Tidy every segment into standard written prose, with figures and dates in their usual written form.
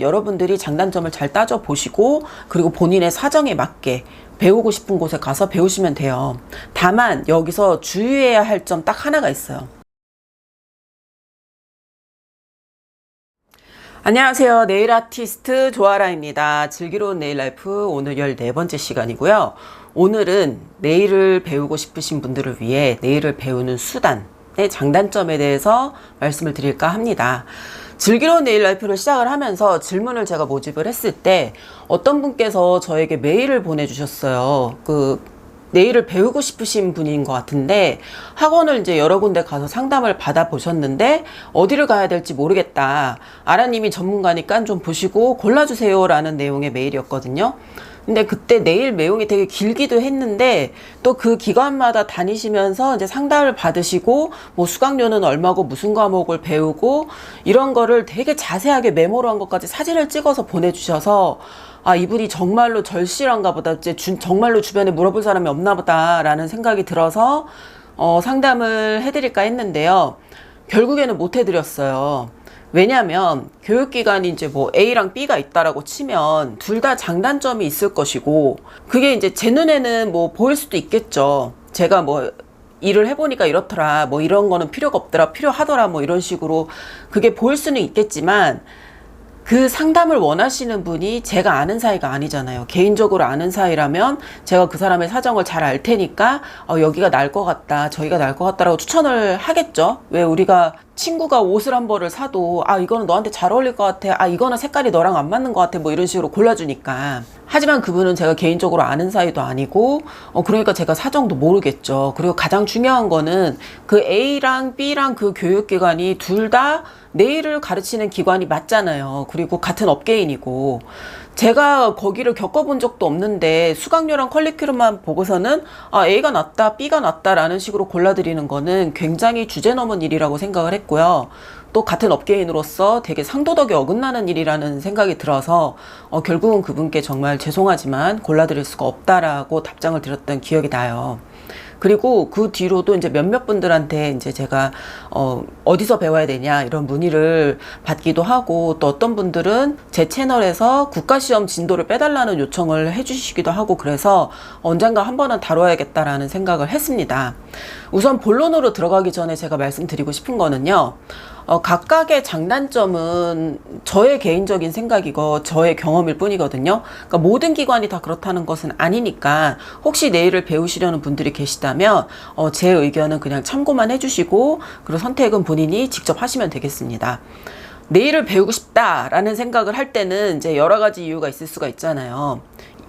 여러분들이 장단점을 잘 따져보시고 그리고 본인의 사정에 맞게 배우고 싶은 곳에 가서 배우시면 돼요. 다만 여기서 주의해야 할 점 딱 하나가 있어요. 안녕하세요. 네일 아티스트 조아라입니다. 즐기로운 네일 라이프 오늘 14번째 시간이고요. 오늘은 네일을 배우고 싶으신 분들을 위해 네일을 배우는 수단의 장단점에 대해서 말씀을 드릴까 합니다. 즐기로운 네일 라이프를 시작을 하면서 질문을 제가 모집을 했을 때 어떤 분께서 저에게 메일을 보내주셨어요. 네일을 배우고 싶으신 분인 것 같은데 학원을 이제 여러 군데 가서 상담을 받아 보셨는데 어디를 가야 될지 모르겠다. 아라님이 전문가니까 좀 보시고 골라주세요 라는 내용의 메일이었거든요. 근데 그때 네일 내용이 되게 길기도 했는데 또 그 기관마다 다니시면서 이제 상담을 받으시고 뭐 수강료는 얼마고 무슨 과목을 배우고 이런 거를 되게 자세하게 메모로 한 것까지 사진을 찍어서 보내주셔서 아, 이분이 정말로 절실한가 보다. 이제 정말로 주변에 물어볼 사람이 없나 보다 라는 생각이 들어서 상담을 해드릴까 했는데요. 결국에는 못 해드렸어요. 왜냐면 교육기관이 이제 뭐 A랑 B가 있다라고 치면 둘 다 장단점이 있을 것이고 그게 이제 제 눈에는 뭐 보일 수도 있겠죠. 제가 뭐 일을 해보니까 이렇더라, 뭐 이런 거는 필요가 없더라, 필요하더라, 뭐 이런 식으로 그게 보일 수는 있겠지만 그 상담을 원하시는 분이 제가 아는 사이가 아니잖아요. 개인적으로 아는 사이라면 제가 그 사람의 사정을 잘 알 테니까 여기가 나을 것 같다, 저기가 나을 것 같다라고 추천을 하겠죠. 왜 우리가 친구가 옷을 한 벌을 사도 아 이거는 너한테 잘 어울릴 것 같아, 아 이거는 색깔이 너랑 안 맞는 것 같아, 뭐 이런 식으로 골라주니까. 하지만 그분은 제가 개인적으로 아는 사이도 아니고 그러니까 제가 사정도 모르겠죠. 그리고 가장 중요한 거는 그 A랑 B랑 그 교육기관이 둘 다 네일을 가르치는 기관이 맞잖아요. 그리고 같은 업계인이고 제가 거기를 겪어본 적도 없는데 수강료랑 컬리큘럼만 보고서는 아 A가 낫다, B가 낫다라는 식으로 골라드리는 거는 굉장히 주제 넘은 일이라고 생각을 했고요. 또 같은 업계인으로서 되게 상도덕에 어긋나는 일이라는 생각이 들어서 결국은 그분께 정말 죄송하지만 골라드릴 수가 없다라고 답장을 드렸던 기억이 나요. 그리고 그 뒤로도 이제 몇몇 분들한테 이제 제가 어디서 배워야 되냐 이런 문의를 받기도 하고 또 어떤 분들은 제 채널에서 국가시험 진도를 빼달라는 요청을 해주시기도 하고 그래서 언젠가 한 번은 다뤄야겠다라는 생각을 했습니다. 우선 본론으로 들어가기 전에 제가 말씀드리고 싶은 거는요. 각각의 장단점은 저의 개인적인 생각이고 저의 경험일 뿐이거든요. 그러니까 모든 기관이 다 그렇다는 것은 아니니까 혹시 네일을 배우시려는 분들이 계시다면 제 의견은 그냥 참고만 해주시고 그리고 선택은 본인이 직접 하시면 되겠습니다. 네일을 배우고 싶다라는 생각을 할 때는 이제 여러 가지 이유가 있을 수가 있잖아요.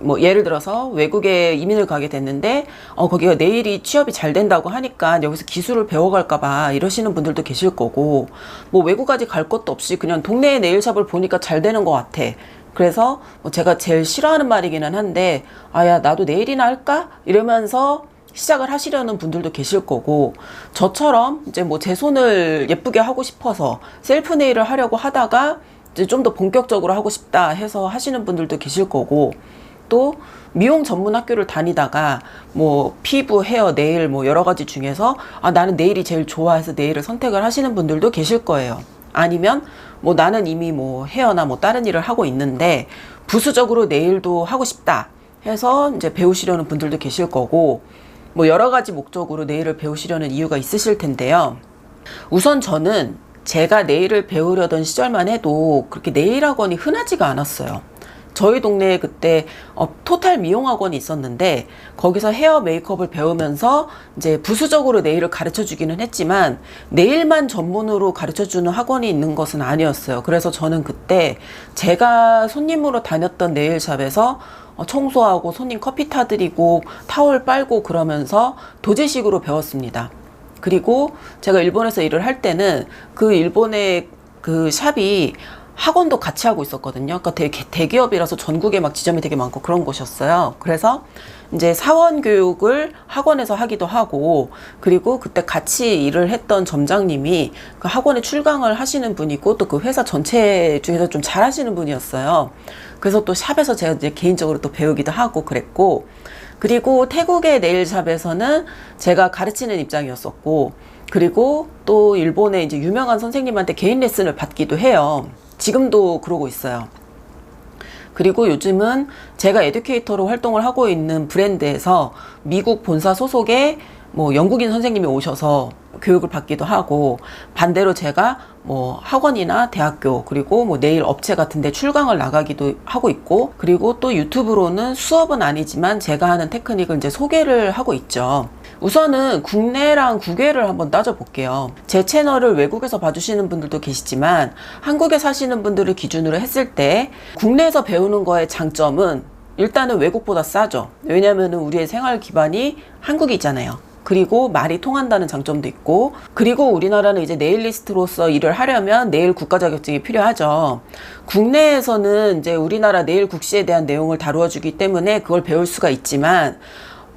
뭐 예를 들어서 외국에 이민을 가게 됐는데 거기가 네일이 취업이 잘 된다고 하니까 여기서 기술을 배워갈까 봐 이러시는 분들도 계실 거고 뭐 외국까지 갈 것도 없이 그냥 동네에 네일샵을 보니까 잘 되는 것 같아. 그래서 뭐 제가 제일 싫어하는 말이기는 한데 아야 나도 네일이나 할까? 이러면서 시작을 하시려는 분들도 계실 거고 저처럼 이제 뭐 제 손을 예쁘게 하고 싶어서 셀프 네일을 하려고 하다가 이제 좀 더 본격적으로 하고 싶다 해서 하시는 분들도 계실 거고 또 미용 전문 학교를 다니다가 뭐 피부, 헤어, 네일 뭐 여러 가지 중에서 아 나는 네일이 제일 좋아해서 네일을 선택을 하시는 분들도 계실 거예요. 아니면 뭐 나는 이미 뭐 헤어나 뭐 다른 일을 하고 있는데 부수적으로 네일도 하고 싶다 해서 이제 배우시려는 분들도 계실 거고 뭐 여러 가지 목적으로 네일을 배우시려는 이유가 있으실 텐데요. 우선 저는 제가 네일을 배우려던 시절만 해도 그렇게 네일 학원이 흔하지가 않았어요. 저희 동네에 그때 토탈 미용학원이 있었는데 거기서 헤어 메이크업을 배우면서 이제 부수적으로 네일을 가르쳐 주기는 했지만 네일만 전문으로 가르쳐 주는 학원이 있는 것은 아니었어요. 그래서 저는 그때 제가 손님으로 다녔던 네일샵에서 청소하고 손님 커피 타드리고 타월 빨고 그러면서 도제식으로 배웠습니다. 그리고 제가 일본에서 일을 할 때는 그 일본의 그 샵이 학원도 같이 하고 있었거든요. 그러니까 되게 대기업이라서 전국에 막 지점이 되게 많고 그런 곳이었어요. 그래서 이제 사원 교육을 학원에서 하기도 하고 그리고 그때 같이 일을 했던 점장님이 그 학원에 출강을 하시는 분이고 또 그 회사 전체 중에서 좀 잘하시는 분이었어요. 그래서 또 샵에서 제가 이제 개인적으로 또 배우기도 하고 그랬고 그리고 태국의 네일샵에서는 제가 가르치는 입장이었었고 그리고 또 일본의 이제 유명한 선생님한테 개인 레슨을 받기도 해요. 지금도 그러고 있어요. 그리고 요즘은 제가 에듀케이터로 활동을 하고 있는 브랜드에서 미국 본사 소속의 뭐 영국인 선생님이 오셔서 교육을 받기도 하고, 반대로 제가 뭐 학원이나 대학교 그리고 뭐 네일 업체 같은 데 출강을 나가기도 하고 있고, 그리고 또 유튜브로는 수업은 아니지만 제가 하는 테크닉을 이제 소개를 하고 있죠. 우선은 국내랑 국외를 한번 따져볼게요. 제 채널을 외국에서 봐주시는 분들도 계시지만 한국에 사시는 분들을 기준으로 했을 때 국내에서 배우는 거의 장점은 일단은 외국보다 싸죠. 왜냐면은 우리의 생활 기반이 한국이잖아요. 그리고 말이 통한다는 장점도 있고, 그리고 우리나라는 이제 네일리스트로서 일을 하려면 네일 국가 자격증이 필요하죠. 국내에서는 이제 우리나라 네일 국시에 대한 내용을 다루어 주기 때문에 그걸 배울 수가 있지만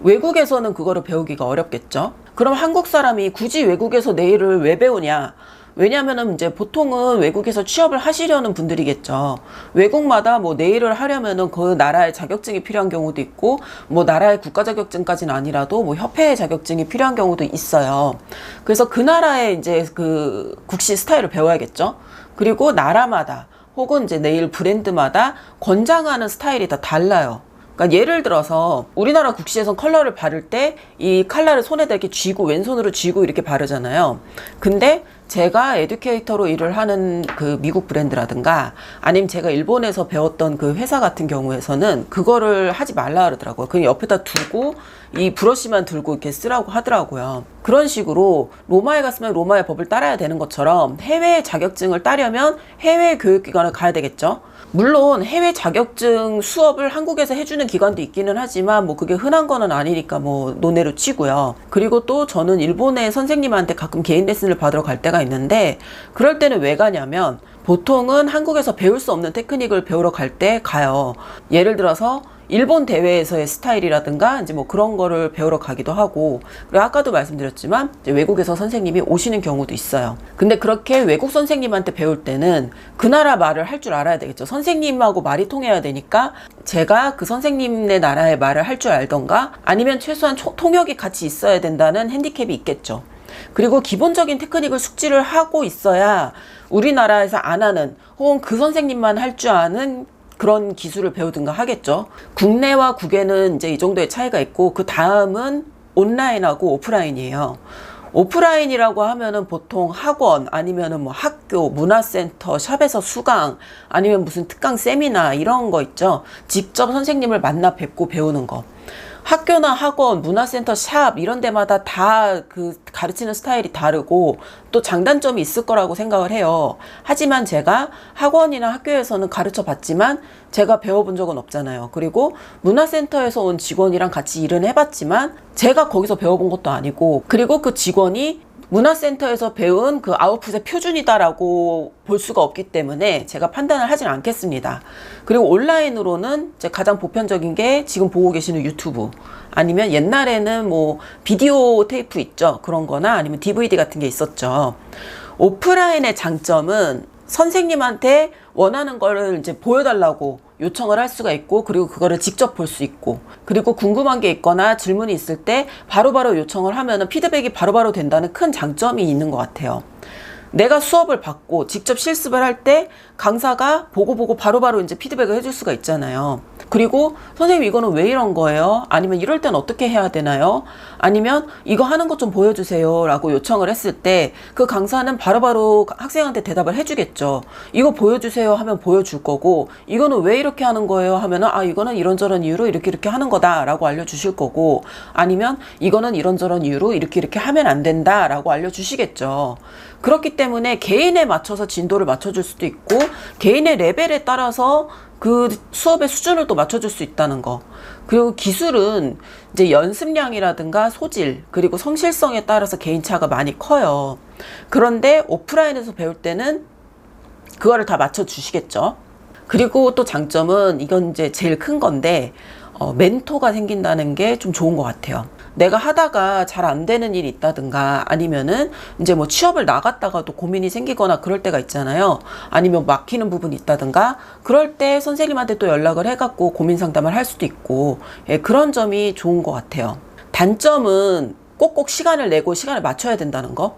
외국에서는 그거를 배우기가 어렵겠죠. 그럼 한국 사람이 굳이 외국에서 네일을 왜 배우냐? 왜냐면은 이제 보통은 외국에서 취업을 하시려는 분들이겠죠. 외국마다 뭐 네일을 하려면은 그 나라의 자격증이 필요한 경우도 있고, 뭐 나라의 국가 자격증까지는 아니라도 뭐 협회의 자격증이 필요한 경우도 있어요. 그래서 그 나라의 이제 그 국시 스타일을 배워야겠죠. 그리고 나라마다 혹은 이제 네일 브랜드마다 권장하는 스타일이 다 달라요. 그러니까 예를 들어서 우리나라 국시에선 컬러를 바를 때 이 컬러를 손에다 이렇게 쥐고 왼손으로 쥐고 이렇게 바르잖아요. 근데 제가 에듀케이터로 일을 하는 그 미국 브랜드라든가 아니면 제가 일본에서 배웠던 그 회사 같은 경우에서는 그거를 하지 말라 그러더라고요. 그냥 옆에다 두고 이 브러쉬만 들고 이렇게 쓰라고 하더라고요. 그런 식으로 로마에 갔으면 로마의 법을 따라야 되는 것처럼 해외 자격증을 따려면 해외 교육기관을 가야 되겠죠. 물론 해외 자격증 수업을 한국에서 해주는 기관도 있기는 하지만 뭐 그게 흔한 거는 아니니까 뭐 논외로 치고요. 그리고 또 저는 일본의 선생님한테 가끔 개인 레슨을 받으러 갈 때가 있는데, 그럴 때는 왜 가냐면 보통은 한국에서 배울 수 없는 테크닉을 배우러 갈 때 가요. 예를 들어서 일본 대회에서의 스타일이라든가 이제 뭐 그런 거를 배우러 가기도 하고, 그리고 아까도 말씀드렸지만 이제 외국에서 선생님이 오시는 경우도 있어요. 근데 그렇게 외국 선생님한테 배울 때는 그 나라 말을 할 줄 알아야 되겠죠. 선생님하고 말이 통해야 되니까 제가 그 선생님네 나라의 말을 할 줄 알던가 아니면 최소한 통역이 같이 있어야 된다는 핸디캡이 있겠죠. 그리고 기본적인 테크닉을 숙지를 하고 있어야 우리나라에서 안 하는 혹은 그 선생님만 할 줄 아는 그런 기술을 배우든가 하겠죠. 국내와 국외는 이제 이 정도의 차이가 있고, 그 다음은 온라인하고 오프라인이에요. 오프라인이라고 하면은 보통 학원 아니면은 뭐 학교, 문화센터, 샵에서 수강 아니면 무슨 특강 세미나 이런 거 있죠. 직접 선생님을 만나 뵙고 배우는 거. 학교나 학원, 문화센터, 샵 이런 데마다 다 그 가르치는 스타일이 다르고 또 장단점이 있을 거라고 생각을 해요. 하지만 제가 학원이나 학교에서는 가르쳐 봤지만 제가 배워본 적은 없잖아요. 그리고 문화센터에서 온 직원이랑 같이 일은 해봤지만 제가 거기서 배워본 것도 아니고, 그리고 그 직원이 문화센터에서 배운 그 아웃풋의 표준이다라고 볼 수가 없기 때문에 제가 판단을 하진 않겠습니다. 그리고 온라인으로는 이제 가장 보편적인 게 지금 보고 계시는 유튜브, 아니면 옛날에는 뭐 비디오 테이프 있죠. 그런 거나 아니면 DVD 같은 게 있었죠. 오프라인의 장점은 선생님한테 원하는 거를 이제 보여달라고 요청을 할 수가 있고, 그리고 그거를 직접 볼 수 있고, 그리고 궁금한 게 있거나 질문이 있을 때 바로바로 요청을 하면은 피드백이 바로바로 된다는 큰 장점이 있는 것 같아요. 내가 수업을 받고 직접 실습을 할 때 강사가 보고 바로바로 이제 피드백을 해줄 수가 있잖아요. 그리고 선생님 이거는 왜 이런 거예요? 아니면 이럴 땐 어떻게 해야 되나요? 아니면 이거 하는 것 좀 보여주세요 라고 요청을 했을 때 그 강사는 바로바로 학생한테 대답을 해주겠죠. 이거 보여주세요 하면 보여줄 거고, 이거는 왜 이렇게 하는 거예요 하면은 아 이거는 이런저런 이유로 이렇게 하는 거다 라고 알려주실 거고, 아니면 이거는 이런저런 이유로 이렇게 하면 안 된다 라고 알려주시겠죠. 그렇기 때문에 개인에 맞춰서 진도를 맞춰줄 수도 있고, 개인의 레벨에 따라서 그 수업의 수준을 또 맞춰줄 수 있다는 거. 그리고 기술은 이제 연습량이라든가 소질, 그리고 성실성에 따라서 개인차가 많이 커요. 그런데 오프라인에서 배울 때는 그거를 다 맞춰주시겠죠. 그리고 또 장점은 이건 이제 제일 큰 건데, 멘토가 생긴다는 게 좀 좋은 것 같아요. 내가 하다가 잘 안 되는 일이 있다든가 아니면은 이제 뭐 취업을 나갔다가도 고민이 생기거나 그럴 때가 있잖아요. 아니면 막히는 부분이 있다든가 그럴 때 선생님한테 또 연락을 해갖고 고민 상담을 할 수도 있고, 예, 그런 점이 좋은 것 같아요. 단점은 꼭꼭 시간을 내고 시간을 맞춰야 된다는 거.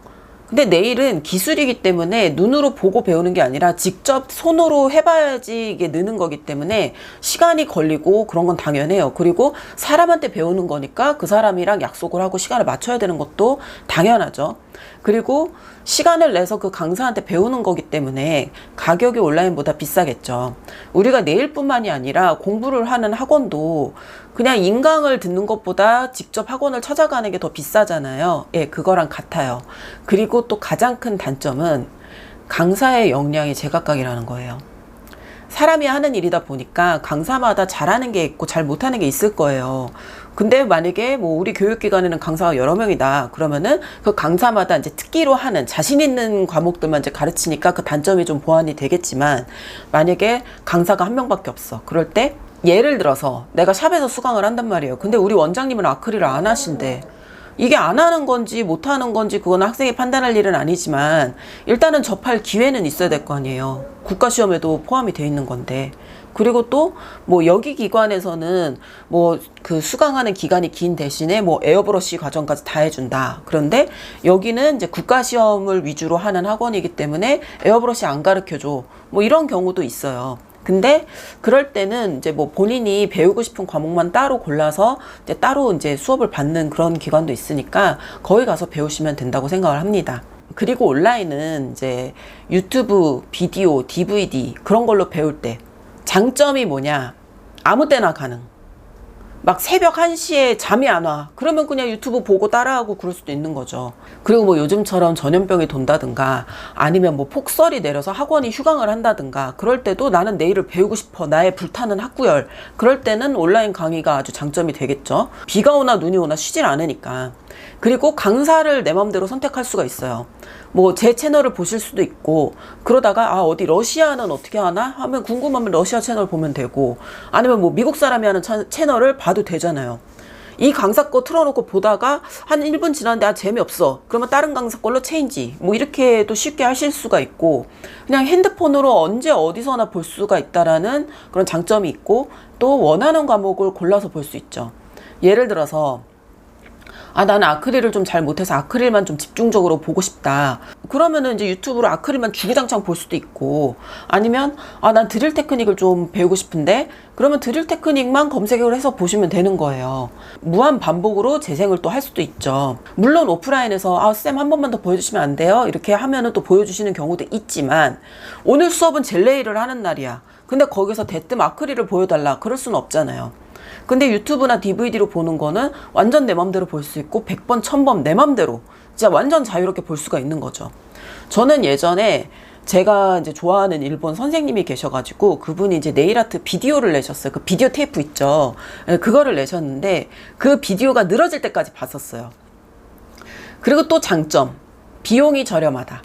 근데 네일은 기술이기 때문에 눈으로 보고 배우는 게 아니라 직접 손으로 해봐야지 이게 느는 거기 때문에 시간이 걸리고 그런 건 당연해요. 그리고 사람한테 배우는 거니까 그 사람이랑 약속을 하고 시간을 맞춰야 되는 것도 당연하죠. 그리고 시간을 내서 그 강사한테 배우는 거기 때문에 가격이 온라인보다 비싸겠죠. 우리가 네일뿐만이 아니라 공부를 하는 학원도 그냥 인강을 듣는 것보다 직접 학원을 찾아가는 게 더 비싸잖아요. 예, 그거랑 같아요. 그리고 또 가장 큰 단점은 강사의 역량이 제각각이라는 거예요. 사람이 하는 일이다 보니까 강사마다 잘하는 게 있고 잘 못하는 게 있을 거예요. 근데 만약에 뭐 우리 교육기관에는 강사가 여러 명이다 그러면은 그 강사마다 이제 특기로 하는 자신 있는 과목들만 이제 가르치니까 그 단점이 좀 보완이 되겠지만, 만약에 강사가 한 명밖에 없어. 그럴 때 예를 들어서 내가 샵에서 수강을 한단 말이에요. 근데 우리 원장님은 아크릴을 안 하신대. 이게 안 하는 건지 못 하는 건지 그건 학생이 판단할 일은 아니지만 일단은 접할 기회는 있어야 될 거 아니에요. 국가시험에도 포함이 돼 있는 건데. 그리고 또 뭐 여기 기관에서는 뭐 그 수강하는 기간이 긴 대신에 뭐 에어브러쉬 과정까지 다 해준다. 그런데 여기는 이제 국가시험을 위주로 하는 학원이기 때문에 에어브러쉬 안 가르쳐줘. 뭐 이런 경우도 있어요. 근데 그럴 때는 이제 뭐 본인이 배우고 싶은 과목만 따로 골라서 이제 따로 이제 수업을 받는 그런 기관도 있으니까 거기 가서 배우시면 된다고 생각을 합니다. 그리고 온라인은 이제 유튜브, 비디오, DVD 그런 걸로 배울 때 장점이 뭐냐? 아무 때나 가능. 막 새벽 1시에 잠이 안 와. 그러면 그냥 유튜브 보고 따라하고 그럴 수도 있는 거죠. 그리고 뭐 요즘처럼 전염병이 돈다든가 아니면 뭐 폭설이 내려서 학원이 휴강을 한다든가 그럴 때도 나는 네일을 배우고 싶어. 나의 불타는 학구열. 그럴 때는 온라인 강의가 아주 장점이 되겠죠. 비가 오나 눈이 오나 쉬질 않으니까. 그리고 강사를 내 마음대로 선택할 수가 있어요. 뭐 제 채널을 보실 수도 있고, 그러다가 아 어디 러시아는 어떻게 하나 하면 궁금하면 러시아 채널 보면 되고, 아니면 뭐 미국 사람이 하는 채널을 봐도 되잖아요. 이 강사 거 틀어놓고 보다가 한 1분 지났는데 아 재미없어. 그러면 다른 강사 걸로 체인지. 뭐 이렇게도 쉽게 하실 수가 있고, 그냥 핸드폰으로 언제 어디서나 볼 수가 있다라는 그런 장점이 있고, 또 원하는 과목을 골라서 볼 수 있죠. 예를 들어서 아, 나는 아크릴을 좀 잘 못해서 아크릴만 좀 집중적으로 보고 싶다. 그러면은 이제 유튜브로 아크릴만 주구장창 볼 수도 있고, 아니면 아, 난 드릴 테크닉을 좀 배우고 싶은데, 그러면 드릴 테크닉만 검색을 해서 보시면 되는 거예요. 무한 반복으로 재생을 또 할 수도 있죠. 물론 오프라인에서 아, 쌤 한 번만 더 보여주시면 안 돼요? 이렇게 하면은 또 보여주시는 경우도 있지만, 오늘 수업은 젤네일을 하는 날이야. 근데 거기서 대뜸 아크릴을 보여달라. 그럴 수는 없잖아요. 근데 유튜브나 DVD로 보는 거는 완전 내 맘대로 볼 수 있고 100번, 1000번 내 맘대로 진짜 완전 자유롭게 볼 수가 있는 거죠. 저는 예전에 제가 이제 좋아하는 일본 선생님이 계셔가지고 그분이 이제 네일아트 비디오를 내셨어요. 그 비디오 테이프 있죠. 그거를 내셨는데 그 비디오가 늘어질 때까지 봤었어요. 그리고 또 장점, 비용이 저렴하다.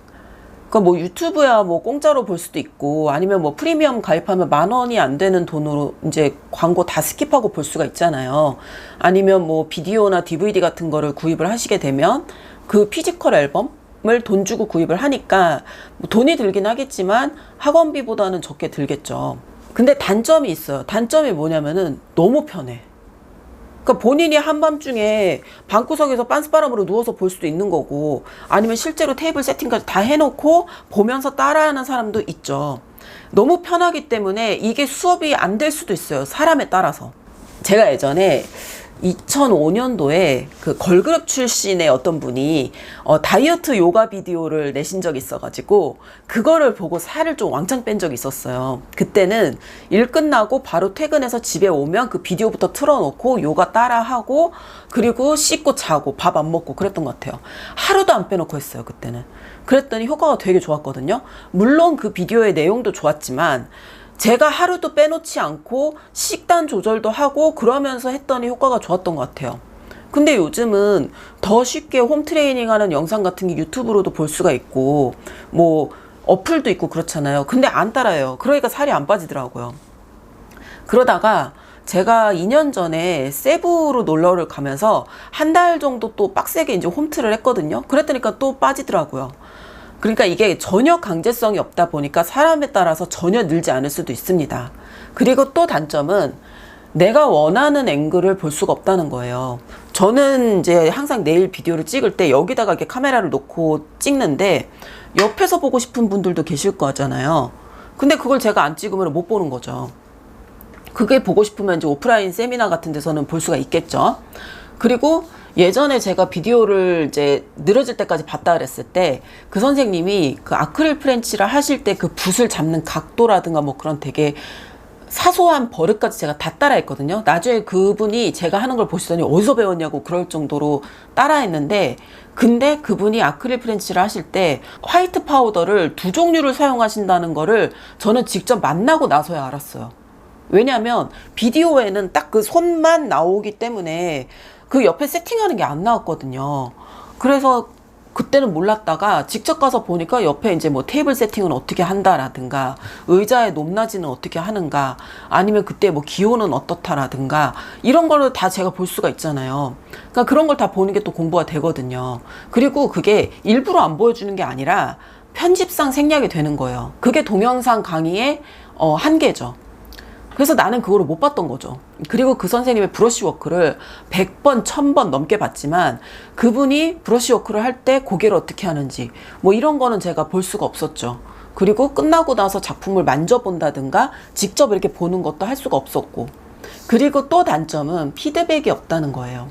그러니까 뭐 유튜브야 뭐 공짜로 볼 수도 있고, 아니면 뭐 프리미엄 가입하면 10,000원이 안 되는 돈으로 이제 광고 다 스킵하고 볼 수가 있잖아요. 아니면 뭐 비디오나 DVD 같은 거를 구입을 하시게 되면 그 피지컬 앨범을 돈 주고 구입을 하니까 뭐 돈이 들긴 하겠지만 학원비보다는 적게 들겠죠. 근데 단점이 있어요. 단점이 뭐냐면은 너무 편해. 그러니까 본인이 한밤중에 방구석에서 빤스바람으로 누워서 볼 수도 있는 거고, 아니면 실제로 테이블 세팅까지 다 해놓고 보면서 따라하는 사람도 있죠. 너무 편하기 때문에 이게 수업이 안 될 수도 있어요. 사람에 따라서. 제가 예전에 2005년도에 그 걸그룹 출신의 어떤 분이 다이어트 요가 비디오를 내신 적이 있어가지고 그거를 보고 살을 좀 왕창 뺀 적이 있었어요. 그때는 일 끝나고 바로 퇴근해서 집에 오면 그 비디오부터 틀어놓고 요가 따라하고, 그리고 씻고 자고 밥 안 먹고 그랬던 것 같아요. 하루도 안 빼놓고 했어요, 그때는. 그랬더니 효과가 되게 좋았거든요. 물론 그 비디오의 내용도 좋았지만 제가 하루도 빼놓지 않고 식단 조절도 하고 그러면서 했더니 효과가 좋았던 것 같아요. 근데 요즘은 더 쉽게 홈 트레이닝 하는 영상 같은 게 유튜브로도 볼 수가 있고 뭐 어플도 있고 그렇잖아요. 근데 안 따라요. 그러니까 살이 안 빠지더라고요. 그러다가 제가 2년 전에 세부로 놀러를 가면서 한 달 정도 또 빡세게 이제 홈트를 했거든요. 그랬더니까 또 빠지더라고요. 그러니까 이게 전혀 강제성이 없다 보니까 사람에 따라서 전혀 늘지 않을 수도 있습니다. 그리고 또 단점은 내가 원하는 앵글을 볼 수가 없다는 거예요. 저는 이제 항상 네일 비디오를 찍을 때 여기다가 이렇게 카메라를 놓고 찍는데 옆에서 보고 싶은 분들도 계실 거잖아요. 근데 그걸 제가 안 찍으면 못 보는 거죠. 그게 보고 싶으면 이제 오프라인 세미나 같은 데서는 볼 수가 있겠죠. 그리고 예전에 제가 비디오를 이제 늘어질 때까지 봤다 그랬을 때 그 선생님이 그 아크릴 프렌치를 하실 때 그 붓을 잡는 각도라든가 뭐 그런 되게 사소한 버릇까지 제가 다 따라했거든요. 나중에 그분이 제가 하는 걸 보시더니 어디서 배웠냐고 그럴 정도로 따라했는데, 근데 그분이 아크릴 프렌치를 하실 때 화이트 파우더를 2종류를 사용하신다는 거를 저는 직접 만나고 나서야 알았어요. 왜냐하면 비디오에는 딱 그 손만 나오기 때문에 그 옆에 세팅하는 게 안 나왔거든요. 그래서 그때는 몰랐다가 직접 가서 보니까 옆에 이제 뭐 테이블 세팅은 어떻게 한다라든가 의자의 높낮이는 어떻게 하는가, 아니면 그때 뭐 기호는 어떻다라든가 이런 거를 다 제가 볼 수가 있잖아요. 그러니까 그런 걸 다 보는 게 또 공부가 되거든요. 그리고 그게 일부러 안 보여주는 게 아니라 편집상 생략이 되는 거예요. 그게 동영상 강의의 한계죠. 그래서 나는 그거를 못 봤던 거죠. 그리고 그 선생님의 브러쉬 워크를 100번, 1000번 넘게 봤지만 그분이 브러쉬 워크를 할 때 고개를 어떻게 하는지 뭐 이런 거는 제가 볼 수가 없었죠. 그리고 끝나고 나서 작품을 만져본다든가 직접 이렇게 보는 것도 할 수가 없었고, 그리고 또 단점은 피드백이 없다는 거예요.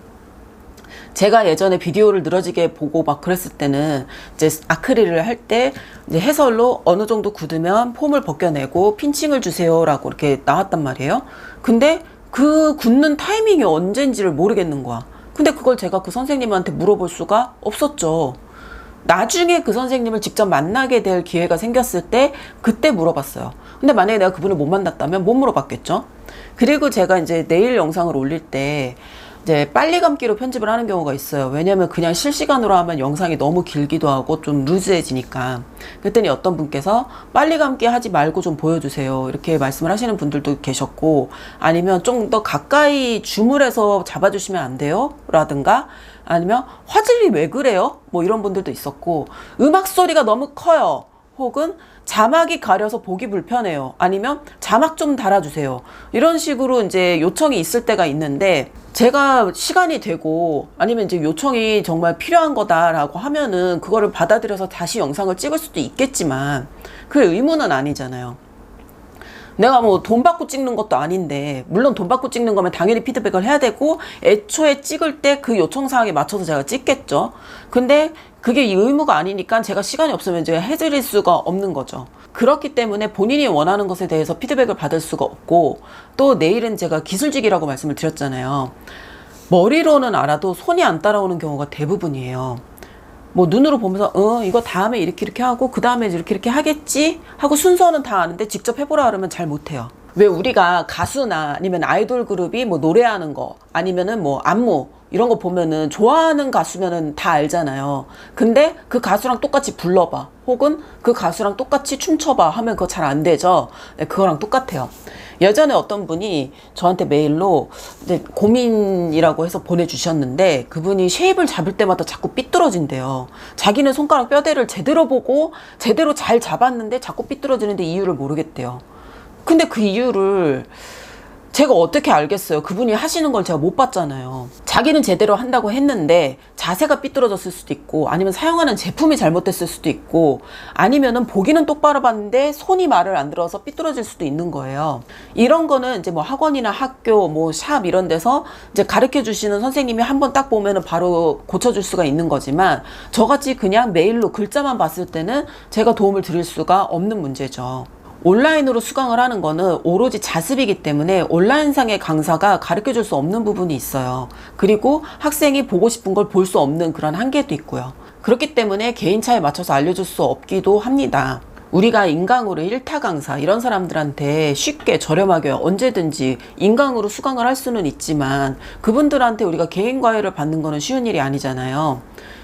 제가 예전에 비디오를 늘어지게 보고 막 그랬을 때는 이제 아크릴을 할 때 이제 해설로 어느 정도 굳으면 폼을 벗겨내고 핀칭을 주세요라고 이렇게 나왔단 말이에요. 근데 그 굳는 타이밍이 언제인지를 모르겠는 거야. 근데 그걸 제가 그 선생님한테 물어볼 수가 없었죠. 나중에 그 선생님을 직접 만나게 될 기회가 생겼을 때 그때 물어봤어요. 근데 만약에 내가 그분을 못 만났다면 못 물어봤겠죠. 그리고 제가 이제 네일 영상을 올릴 때 이제 빨리 감기로 편집을 하는 경우가 있어요. 왜냐면 그냥 실시간으로 하면 영상이 너무 길기도 하고 좀 루즈해지니까. 그랬더니 어떤 분께서 빨리 감기 하지 말고 좀 보여주세요, 이렇게 말씀을 하시는 분들도 계셨고, 아니면 좀 더 가까이 줌을 해서 잡아주시면 안 돼요? 라든가, 아니면 화질이 왜 그래요? 뭐 이런 분들도 있었고, 음악 소리가 너무 커요. 혹은 자막이 가려서 보기 불편해요. 아니면 자막 좀 달아주세요. 이런 식으로 이제 요청이 있을 때가 있는데, 제가 시간이 되고 아니면 이제 요청이 정말 필요한 거다라고 하면은 그거를 받아들여서 다시 영상을 찍을 수도 있겠지만 그게 의무는 아니잖아요. 내가 뭐 돈 받고 찍는 것도 아닌데, 물론 돈 받고 찍는 거면 당연히 피드백을 해야 되고 애초에 찍을 때 그 요청사항에 맞춰서 제가 찍겠죠. 근데 그게 이 의무가 아니니까 제가 시간이 없으면 제가 해드릴 수가 없는 거죠. 그렇기 때문에 본인이 원하는 것에 대해서 피드백을 받을 수가 없고, 또 네일은 제가 기술직이라고 말씀을 드렸잖아요. 머리로는 알아도 손이 안 따라오는 경우가 대부분이에요. 뭐 눈으로 보면서 이거 다음에 이렇게 하고 그 다음에 이렇게 하겠지 하고 순서는 다 아는데 직접 해보라 그러면 잘 못해요. 왜 우리가 가수나 아니면 아이돌 그룹이 뭐 노래하는 거 아니면은 뭐 안무 이런 거 보면은 좋아하는 가수면은 다 알잖아요. 근데 그 가수랑 똑같이 불러봐, 혹은 그 가수랑 똑같이 춤춰봐 하면 그거 잘 안 되죠. 네, 그거랑 똑같아요. 예전에 어떤 분이 저한테 메일로 이제 고민이라고 해서 보내주셨는데, 그분이 쉐입을 잡을 때마다 자꾸 삐뚤어진대요. 자기는 손가락 뼈대를 제대로 보고 제대로 잘 잡았는데 자꾸 삐뚤어지는데 이유를 모르겠대요. 근데 그 이유를 제가 어떻게 알겠어요? 그분이 하시는 걸 제가 못 봤잖아요. 자기는 제대로 한다고 했는데 자세가 삐뚤어졌을 수도 있고, 아니면 사용하는 제품이 잘못됐을 수도 있고, 아니면은 보기는 똑바로 봤는데 손이 말을 안 들어서 삐뚤어질 수도 있는 거예요. 이런 거는 이제 뭐 학원이나 학교, 뭐 샵 이런 데서 이제 가르쳐 주시는 선생님이 한번 딱 보면은 바로 고쳐줄 수가 있는 거지만, 저같이 그냥 메일로 글자만 봤을 때는 제가 도움을 드릴 수가 없는 문제죠. 온라인으로 수강을 하는 거는 오로지 자습이기 때문에 온라인상의 강사가 가르쳐 줄 수 없는 부분이 있어요. 그리고 학생이 보고 싶은 걸 볼 수 없는 그런 한계도 있고요. 그렇기 때문에 개인차에 맞춰서 알려줄 수 없기도 합니다. 우리가 인강으로 1타 강사 이런 사람들한테 쉽게 저렴하게 언제든지 인강으로 수강을 할 수는 있지만, 그분들한테 우리가 개인 과외를 받는 거는 쉬운 일이 아니잖아요.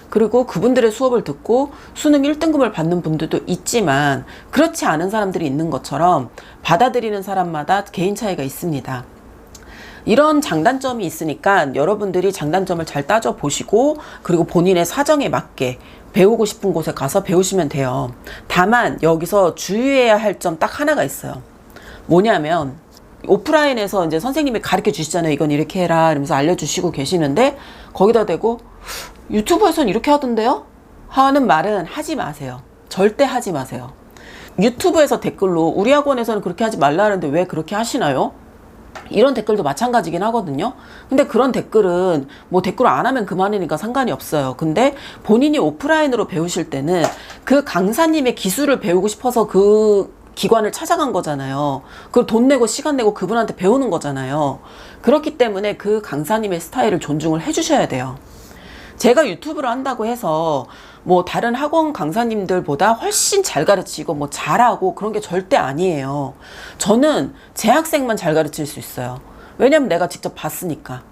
그리고 그분들의 수업을 듣고 수능 1등급을 받는 분들도 있지만, 그렇지 않은 사람들이 있는 것처럼 받아들이는 사람마다 개인 차이가 있습니다. 이런 장단점이 있으니까 여러분들이 장단점을 잘 따져보시고, 그리고 본인의 사정에 맞게 배우고 싶은 곳에 가서 배우시면 돼요. 다만 여기서 주의해야 할 점 딱 하나가 있어요. 뭐냐면, 오프라인에서 이제 선생님이 가르쳐 주시잖아요. 이건 이렇게 해라 이러면서 알려주시고 계시는데 거기다 대고 유튜브에선 이렇게 하던데요? 하는 말은 하지 마세요. 절대 하지 마세요. 유튜브에서 댓글로 우리 학원에서는 그렇게 하지 말라는데 왜 그렇게 하시나요? 이런 댓글도 마찬가지긴 하거든요. 근데 그런 댓글은 뭐 댓글 안 하면 그만이니까 상관이 없어요. 근데 본인이 오프라인으로 배우실 때는 그 강사님의 기술을 배우고 싶어서 그 기관을 찾아간 거잖아요. 그걸 돈 내고 시간 내고 그분한테 배우는 거잖아요. 그렇기 때문에 그 강사님의 스타일을 존중을 해주셔야 돼요. 제가 유튜브를 한다고 해서 뭐 다른 학원 강사님들보다 훨씬 잘 가르치고 뭐 잘하고 그런 게 절대 아니에요. 저는 제 학생만 잘 가르칠 수 있어요. 왜냐면 내가 직접 봤으니까.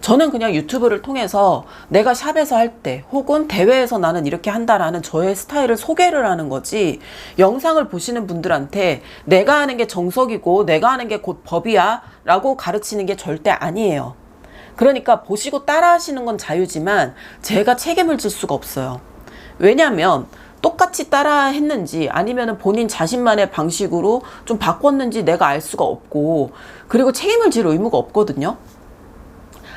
저는 그냥 유튜브를 통해서 내가 샵에서 할 때 혹은 대회에서 나는 이렇게 한다라는 저의 스타일을 소개를 하는 거지, 영상을 보시는 분들한테 내가 하는 게 정석이고 내가 하는 게 곧 법이야 라고 가르치는 게 절대 아니에요. 그러니까 보시고 따라 하시는 건 자유지만 제가 책임을 질 수가 없어요. 왜냐면 똑같이 따라 했는지 아니면 본인 자신만의 방식으로 좀 바꿨는지 내가 알 수가 없고, 그리고 책임을 질 의무가 없거든요.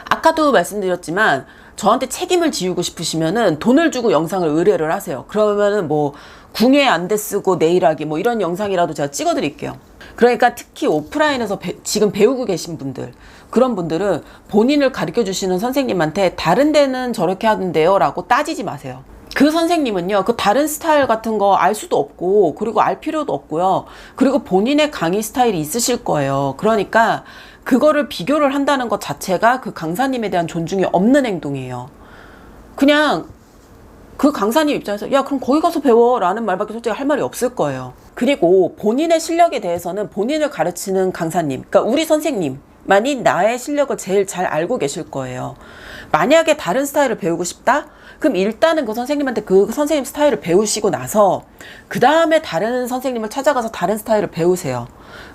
아까도 말씀드렸지만 저한테 책임을 지우고 싶으시면은 돈을 주고 영상을 의뢰를 하세요. 그러면은 뭐 궁예 안대 쓰고 네일하기 뭐 이런 영상이라도 제가 찍어 드릴게요. 그러니까 특히 오프라인에서 지금 배우고 계신 분들, 그런 분들은 본인을 가르쳐 주시는 선생님한테 다른 데는 저렇게 하던데요 라고 따지지 마세요. 그 선생님은요, 그 다른 스타일 같은 거 알 수도 없고, 그리고 알 필요도 없고요. 그리고 본인의 강의 스타일이 있으실 거예요. 그러니까 그거를 비교를 한다는 것 자체가 그 강사님에 대한 존중이 없는 행동이에요. 그냥 그 강사님 입장에서 야 그럼 거기 가서 배워 라는 말밖에 솔직히 할 말이 없을 거예요. 그리고 본인의 실력에 대해서는 본인을 가르치는 강사님, 그러니까 우리 선생님만이 나의 실력을 제일 잘 알고 계실 거예요. 만약에 다른 스타일을 배우고 싶다? 그럼 일단은 그 선생님한테 그 선생님 스타일을 배우시고 나서 그 다음에 다른 선생님을 찾아가서 다른 스타일을 배우세요.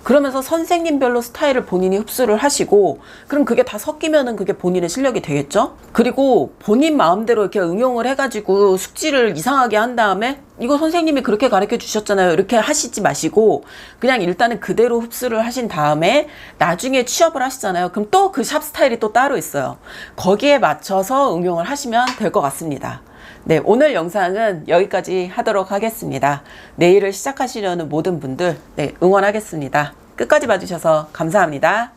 그러면서 선생님별로 스타일을 본인이 흡수를 하시고, 그럼 그게 다 섞이면은 그게 본인의 실력이 되겠죠? 그리고 본인 마음대로 이렇게 응용을 해가지고 숙지를 이상하게 한 다음에 이거 선생님이 그렇게 가르쳐 주셨잖아요 이렇게 하시지 마시고, 그냥 일단은 그대로 흡수를 하신 다음에 나중에 취업을 하시잖아요. 그럼 또 그 샵 스타일이 또 따로 있어요. 거기에 맞춰서 응용을 하시면 될 것 같습니다. 네, 오늘 영상은 여기까지 하도록 하겠습니다. 내일을 시작하시려는 모든 분들, 네, 응원하겠습니다. 끝까지 봐주셔서 감사합니다.